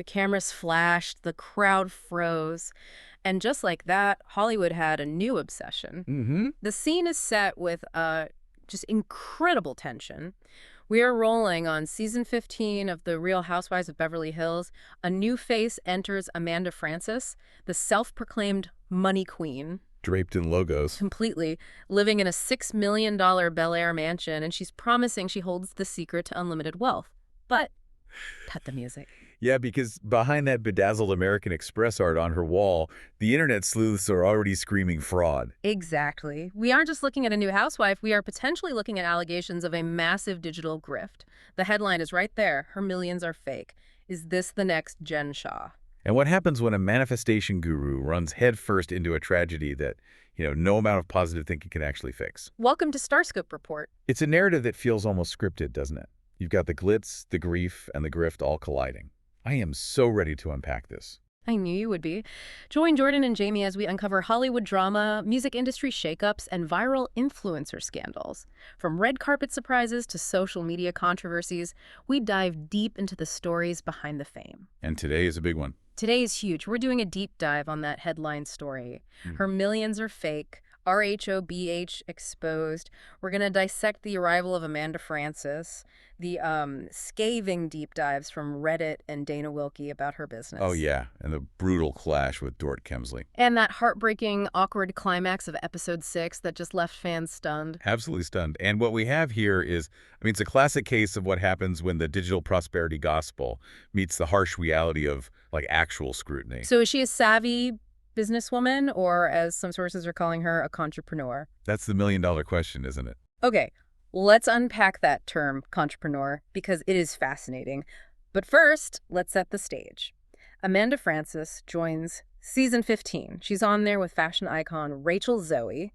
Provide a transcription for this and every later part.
The cameras flashed, the crowd froze, and just like that, Hollywood had a new obsession. Mm-hmm. The scene is set with just incredible tension. We are rolling on season 15 of The Real Housewives of Beverly Hills. A new face enters Amanda Francis, the self-proclaimed money queen. Draped in logos. Completely, living in a $6 million Bel Air mansion, and she's promising she holds the secret to unlimited wealth. But, cut the music. Yeah, because behind that bedazzled American Express art on her wall, the internet sleuths are already screaming fraud. Exactly. We aren't just looking at a new housewife, we are potentially looking at allegations of a massive digital grift. The headline is right there. Her millions are fake. Is this the next Jen Shah? And what happens when a manifestation guru runs headfirst into a tragedy that, no amount of positive thinking can actually fix? Welcome to StarScope Report. It's a narrative that feels almost scripted, doesn't it? You've got the glitz, the grief, and the grift all colliding. I am so ready to unpack this. I knew you would be. Join Jordan and Jamie as we uncover Hollywood drama, music industry shakeups, and viral influencer scandals. From red carpet surprises to social media controversies, we dive deep into the stories behind the fame. And today is a big one. Today is huge. We're doing a deep dive on that headline story. Her millions are fake. RHOBH exposed. We're going to dissect the arrival of Amanda Francis, the scathing deep dives from Reddit and Dana Wilkie about her business. Oh, yeah, and the brutal clash with Dorit Kemsley. And that heartbreaking, awkward climax of episode 6 that just left fans stunned. Absolutely stunned. And what we have here is, it's a classic case of what happens when the digital prosperity gospel meets the harsh reality of, actual scrutiny. So is she a savvy businesswoman, or as some sources are calling her, a contrepreneur? That's the million-dollar question, isn't it? Okay, let's unpack that term, contrepreneur, because it is fascinating. But first, let's set the stage. Amanda Francis joins season 15. She's on there with fashion icon Rachel Zoe.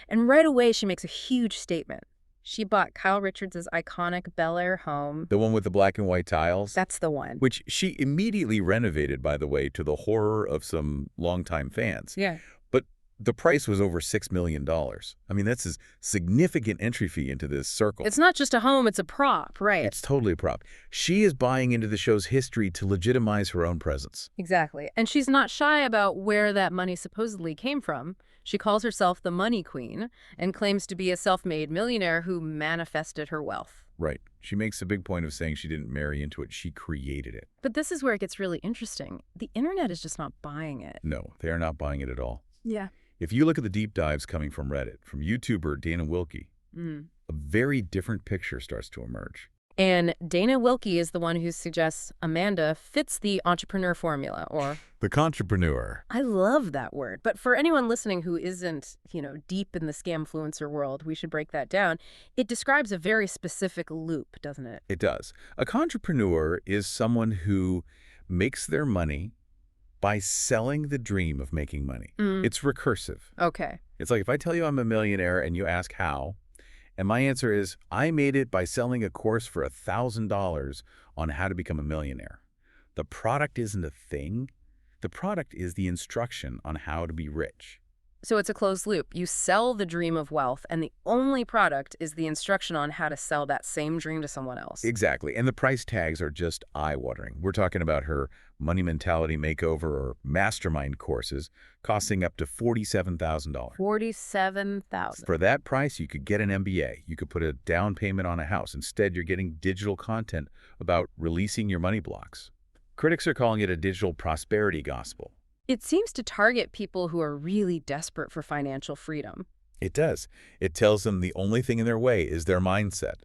And right away, she makes a huge statement. She bought Kyle Richards' iconic Bel Air home. The one with the black and white tiles? That's the one. Which she immediately renovated, by the way, to the horror of some longtime fans. Yeah. But the price was over $6 million. That's a significant entry fee into this circle. It's not just a home, it's a prop, right? It's totally a prop. She is buying into the show's history to legitimize her own presence. Exactly. And she's not shy about where that money supposedly came from. She calls herself the money queen and claims to be a self-made millionaire who manifested her wealth. Right. She makes a big point of saying she didn't marry into it, she created it. But this is where it gets really interesting. The internet is just not buying it. No, they are not buying it at all. Yeah. If you look at the deep dives coming from Reddit, from YouTuber Dana Wilkie, a very different picture starts to emerge. And Dana Wilkie is the one who suggests Amanda fits the entrepreneur formula, or... The contrepreneur. I love that word. But for anyone listening who isn't, deep in the scamfluencer world, we should break that down. It describes a very specific loop, doesn't it? It does. A contrepreneur is someone who makes their money by selling the dream of making money. It's recursive. Okay. It's like if I tell you I'm a millionaire and you ask how, and my answer is, I made it by selling a course for $1,000 on how to become a millionaire. The product isn't a thing. The product is the instruction on how to be rich. So it's a closed loop. You sell the dream of wealth, and the only product is the instruction on how to sell that same dream to someone else. Exactly. And the price tags are just eye-watering. We're talking about her money mentality makeover or mastermind courses costing up to $47,000. $47,000. For that price, you could get an MBA. You could put a down payment on a house. Instead, you're getting digital content about releasing your money blocks. Critics are calling it a digital prosperity gospel. It seems to target people who are really desperate for financial freedom. It does. It tells them the only thing in their way is their mindset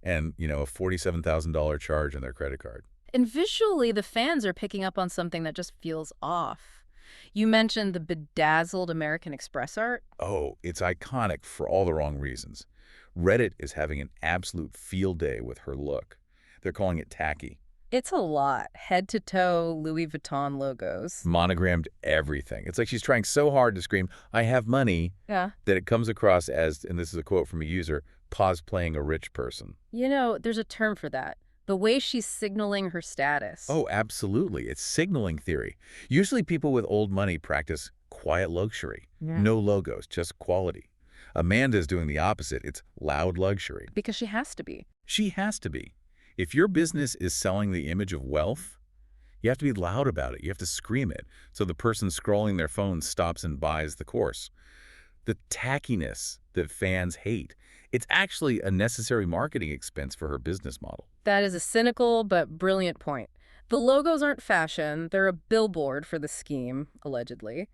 and, a $47,000 charge on their credit card. And visually, the fans are picking up on something that just feels off. You mentioned the bedazzled American Express art. Oh, it's iconic for all the wrong reasons. Reddit is having an absolute field day with her look. They're calling it tacky. It's a lot. Head-to-toe Louis Vuitton logos. Monogrammed everything. It's like she's trying so hard to scream, I have money, that it comes across as, and this is a quote from a user, cosplaying a rich person. There's a term for that. The way she's signaling her status. Oh, absolutely. It's signaling theory. Usually people with old money practice quiet luxury. Yeah. No logos, just quality. Amanda's doing the opposite. It's loud luxury. Because she has to be. She has to be. If your business is selling the image of wealth, You have to be loud about it. You have to scream it so the person scrolling their phone stops and buys the course. The tackiness that fans hate. It's actually a necessary marketing expense for her business model. That is a cynical but brilliant point. The logos aren't fashion, they're a billboard for the scheme, allegedly.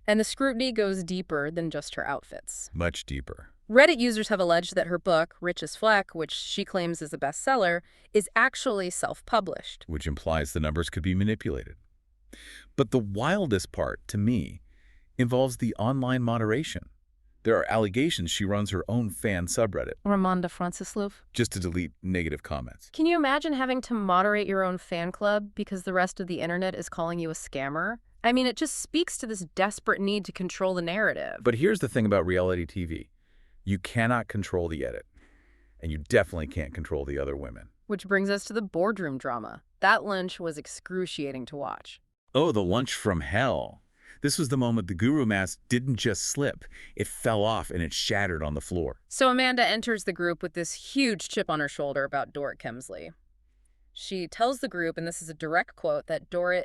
And the scrutiny goes deeper than just her outfits. Much deeper. Reddit users have alleged that her book, Rich as Fleck, which she claims is a bestseller, is actually self-published. Which implies the numbers could be manipulated. But the wildest part, to me, involves the online moderation. There are allegations she runs her own fan subreddit. Ramonda Francislov? Just to delete negative comments. Can you imagine having to moderate your own fan club because the rest of the internet is calling you a scammer? I mean, it just speaks to this desperate need to control the narrative. But here's the thing about reality TV. You cannot control the edit. And you definitely can't control the other women. Which brings us to the boardroom drama. That lunch was excruciating to watch. Oh, the lunch from hell. This was the moment the guru mask didn't just slip. It fell off and it shattered on the floor. So Amanda enters the group with this huge chip on her shoulder about Dorit Kemsley. She tells the group, and this is a direct quote, that Dorit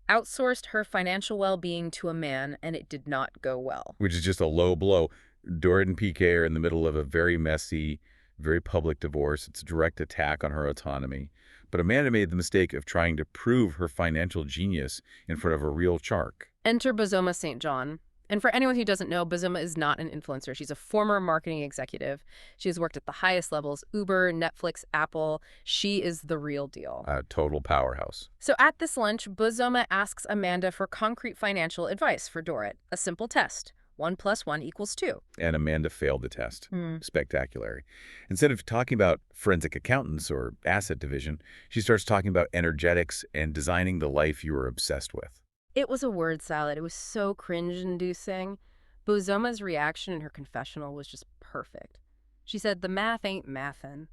outsourced her financial well-being to a man and it did not go well. Which is just a low blow. Dorit and PK are in the middle of a very messy, very public divorce. It's a direct attack on her autonomy. But Amanda made the mistake of trying to prove her financial genius in front of a real shark. Enter Bozoma Saint John. And for anyone who doesn't know, Bozoma is not an influencer. She's a former marketing executive. She has worked at the highest levels, Uber, Netflix, Apple. She is the real deal. A total powerhouse. So at this lunch, Bozoma asks Amanda for concrete financial advice for Dorit. A simple test. 1 + 1 = 2. And Amanda failed the test. Spectacular. Instead of talking about forensic accountants or asset division, she starts talking about energetics and designing the life you were obsessed with. It was a word salad. It was so cringe-inducing. Bozoma's reaction in her confessional was just perfect. She said, the math ain't mathin'.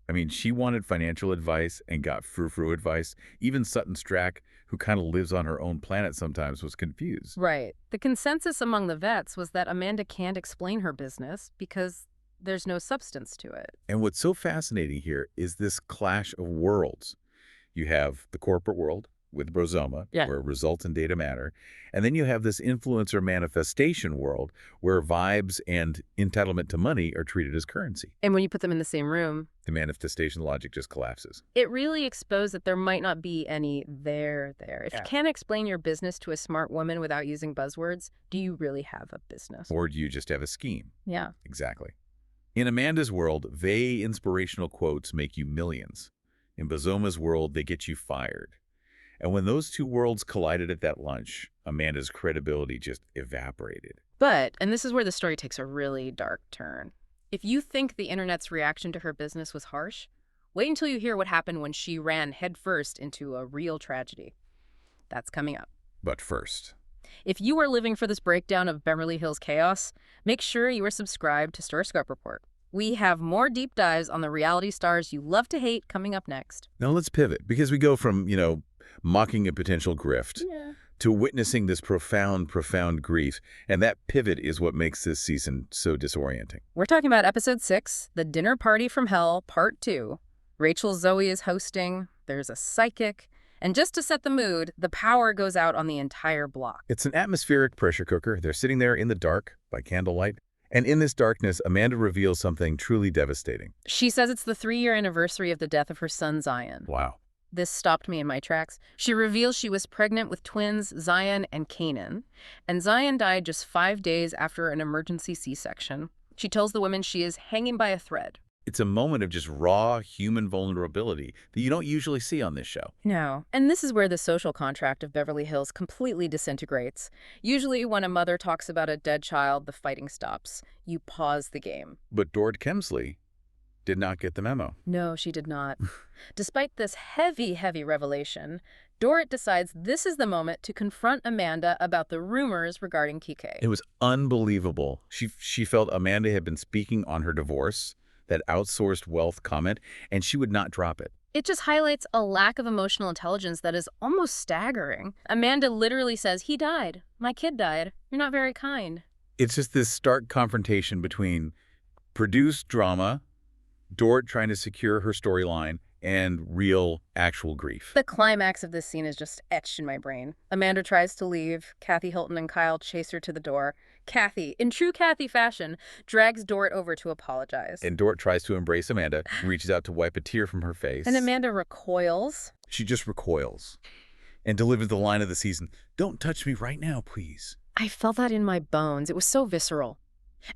I mean, she wanted financial advice and got frou-frou advice. Even Sutton Strack, who kind of lives on her own planet sometimes, was confused. Right. The consensus among the vets was that Amanda can't explain her business because there's no substance to it. And what's so fascinating here is this clash of worlds. You have the corporate world with Bozoma, where results and data matter. And then you have this influencer manifestation world where vibes and entitlement to money are treated as currency. And when you put them in the same room, the manifestation logic just collapses. It really exposed that there might not be any there. If you can't explain your business to a smart woman without using buzzwords, do you really have a business? Or do you just have a scheme? Yeah. Exactly. In Amanda's world, vague inspirational quotes make you millions. In Bozoma's world, they get you fired. And when those two worlds collided at that lunch, Amanda's credibility just evaporated. But, and this is where the story takes a really dark turn, if you think the internet's reaction to her business was harsh, wait until you hear what happened when she ran headfirst into a real tragedy. That's coming up. But first, if you are living for this breakdown of Beverly Hills chaos, make sure you are subscribed to StarScope Report. We have more deep dives on the reality stars you love to hate coming up next. Now let's pivot, because we go from, mocking a potential grift to witnessing this profound grief. And that pivot is what makes this season so disorienting. We're talking about episode 6, The Dinner Party from Hell, Part 2. Rachel Zoe is hosting. There's a psychic. And just to set the mood, the power goes out on the entire block. It's an atmospheric pressure cooker. They're sitting there in the dark by candlelight. And in this darkness, Amanda reveals something truly devastating. She says it's the 3-year anniversary of the death of her son, Zion. Wow. This stopped me in my tracks. She reveals she was pregnant with twins, Zion and Canaan, and Zion died just 5 days after an emergency C-section. She tells the women she is hanging by a thread. It's a moment of just raw human vulnerability that you don't usually see on this show. No. And this is where the social contract of Beverly Hills completely disintegrates. Usually when a mother talks about a dead child, the fighting stops. You pause the game. But Dorit Kemsley did not get the memo. No, she did not. Despite this heavy revelation, Dorit decides this is the moment to confront Amanda about the rumors regarding PK. It was unbelievable. She felt Amanda had been speaking on her divorce, that outsourced wealth comment, and she would not drop it. It just highlights a lack of emotional intelligence that is almost staggering. Amanda literally says, he died. My kid died. You're not very kind. It's just this stark confrontation between produced drama, Dorit trying to secure her storyline, and real, actual grief. The climax of this scene is just etched in my brain. Amanda tries to leave. Kathy Hilton and Kyle chase her to the door. Kathy, in true Kathy fashion, drags Dorit over to apologize. And Dorit tries to embrace Amanda, reaches out to wipe a tear from her face. And Amanda recoils. She just recoils and delivers the line of the season, "Don't touch me right now, please." I felt that in my bones. It was so visceral.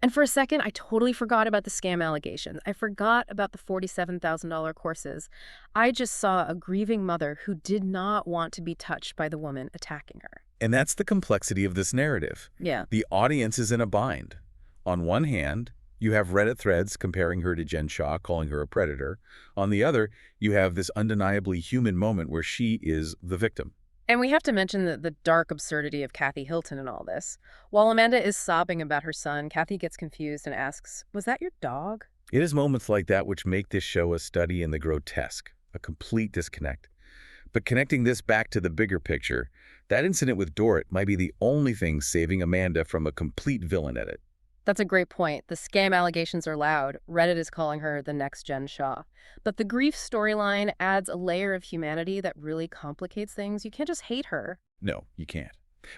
And for a second, I totally forgot about the scam allegations. I forgot about the $47,000 courses. I just saw a grieving mother who did not want to be touched by the woman attacking her. And that's the complexity of this narrative. Yeah. The audience is in a bind. On one hand, you have Reddit threads comparing her to Jen Shah, calling her a predator. On the other, you have this undeniably human moment where she is the victim. And we have to mention the dark absurdity of Kathy Hilton in all this. While Amanda is sobbing about her son, Kathy gets confused and asks, "Was that your dog?" It is moments like that which make this show a study in the grotesque, a complete disconnect. But connecting this back to the bigger picture, that incident with Dorit might be the only thing saving Amanda from a complete villain edit. That's a great point. The scam allegations are loud. Reddit is calling her the next Jen Shah. But the grief storyline adds a layer of humanity that really complicates things. You can't just hate her. No, you can't.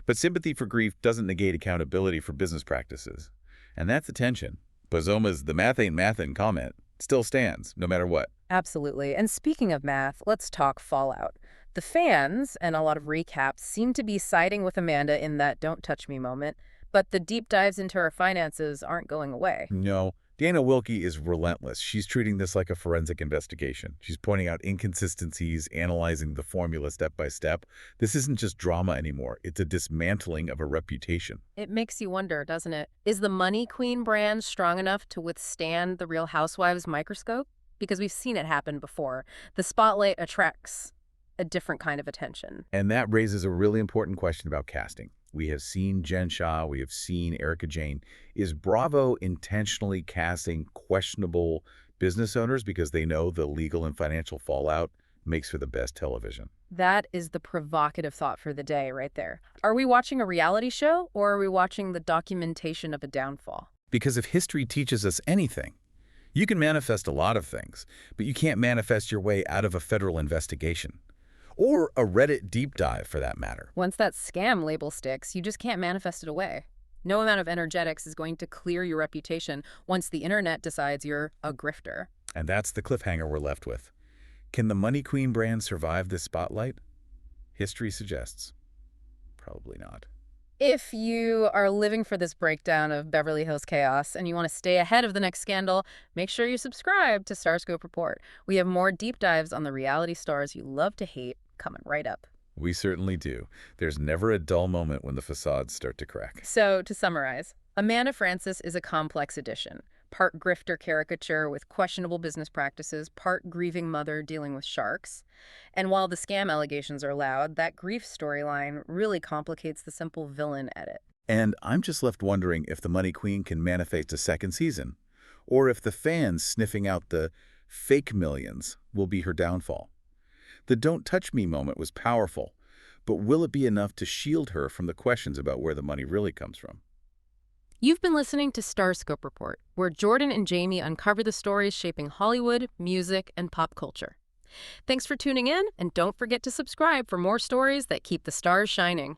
But sympathy for grief doesn't negate accountability for business practices. And that's the tension. Bozoma's "the math ain't mathin'" comment still stands, no matter what. Absolutely. And speaking of math, let's talk fallout. The fans, and a lot of recaps, seem to be siding with Amanda in that "don't touch me" moment. But the deep dives into her finances aren't going away. No, Dana Wilkie is relentless. She's treating this like a forensic investigation. She's pointing out inconsistencies, analyzing the formula step by step. This isn't just drama anymore. It's a dismantling of a reputation. It makes you wonder, doesn't it? Is the Money Queen brand strong enough to withstand the Real Housewives microscope? Because we've seen it happen before. The spotlight attracts a different kind of attention. And that raises a really important question about casting. We have seen Jen Shah, we have seen Erica Jane. Is Bravo intentionally casting questionable business owners because they know the legal and financial fallout makes for the best television? That is the provocative thought for the day right there. Are we watching a reality show, or are we watching the documentation of a downfall? Because if history teaches us anything, you can manifest a lot of things, but you can't manifest your way out of a federal investigation. Or a Reddit deep dive, for that matter. Once that scam label sticks, you just can't manifest it away. No amount of energetics is going to clear your reputation once the internet decides you're a grifter. And that's the cliffhanger we're left with. Can the Money Queen brand survive this spotlight? History suggests probably not. If you are living for this breakdown of Beverly Hills chaos and you want to stay ahead of the next scandal, make sure you subscribe to StarScope Report. We have more deep dives on the reality stars you love to hate coming right up. We certainly do. There's never a dull moment when the facades start to crack. So, to summarize, Amanda Frances is a complex addition. Part grifter caricature with questionable business practices, part grieving mother dealing with sharks. And while the scam allegations are loud, that grief storyline really complicates the simple villain edit. And I'm just left wondering if the Money Queen can manifest a second season, or if the fans sniffing out the fake millions will be her downfall. The "don't touch me" moment was powerful, but will it be enough to shield her from the questions about where the money really comes from? You've been listening to StarScope Report, where Jordan and Jamie uncover the stories shaping Hollywood, music, and pop culture. Thanks for tuning in, and don't forget to subscribe for more stories that keep the stars shining.